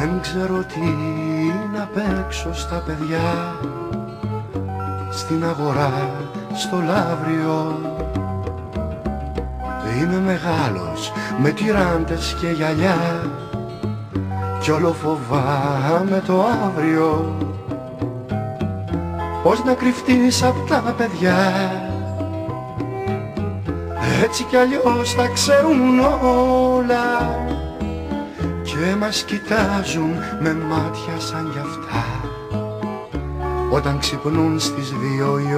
Δεν ξέρω τι να παίξω στα παιδιά, στην αγορά, στο λαύριο. Είμαι μεγάλος με τυράντες και γυαλιά κι όλο φοβάμαι το αύριο. Πώς να κρυφτείς απ' τα παιδιά, έτσι κι αλλιώς τα ξέρουν όλα και μας κοιτάζουν με μάτια σαν κι αυτά όταν ξυπνούν στις 2 η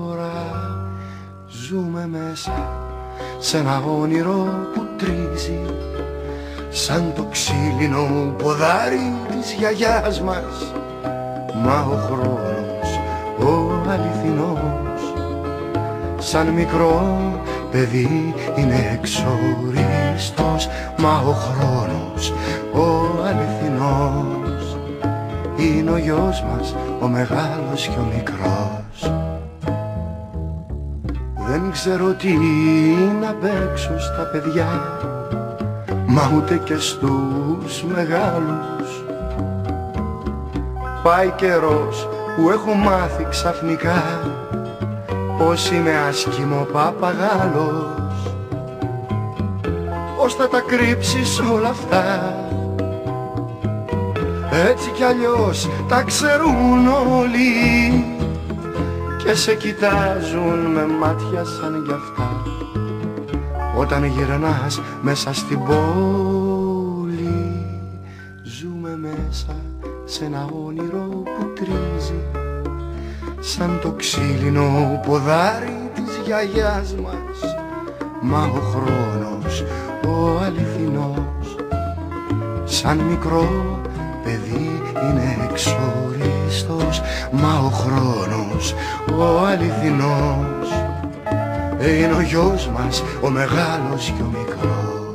ώρα. Ζούμε μέσα σ' ένα όνειρο που τρίζει σαν το ξύλινο ποδάρι της γιαγιάς μας. Μα ο χρόνος, ο αληθινός, σαν μικρό παιδί είναι εξορίστος. Μα ο χρόνος, ο αληθινός, είναι ο γιος μας, ο μεγάλος και ο μικρός. Δεν ξέρω τι να παίξω στα παιδιά, μα ούτε και στους μεγάλους. Πάει καιρός που έχω μάθει ξαφνικά πως είμαι άσχημο παπαγάλος. Πώς θα τα κρύψεις όλα αυτά, έτσι κι αλλιώς τα ξέρουν όλοι και σε κοιτάζουν με μάτια σαν κι αυτά όταν γυρνάς μέσα στην πόλη. Ζούμε μέσα σε ένα όνειρο που τρίζει σαν το ξύλινο ποδάρι της γιαγιάς μας. Μα ο χρόνος, ο αληθινός, σαν μικρό παιδί είναι εξορίστος. Μα ο χρόνος, ο αληθινός, είναι ο γιος μας, ο μεγάλος και ο μικρός.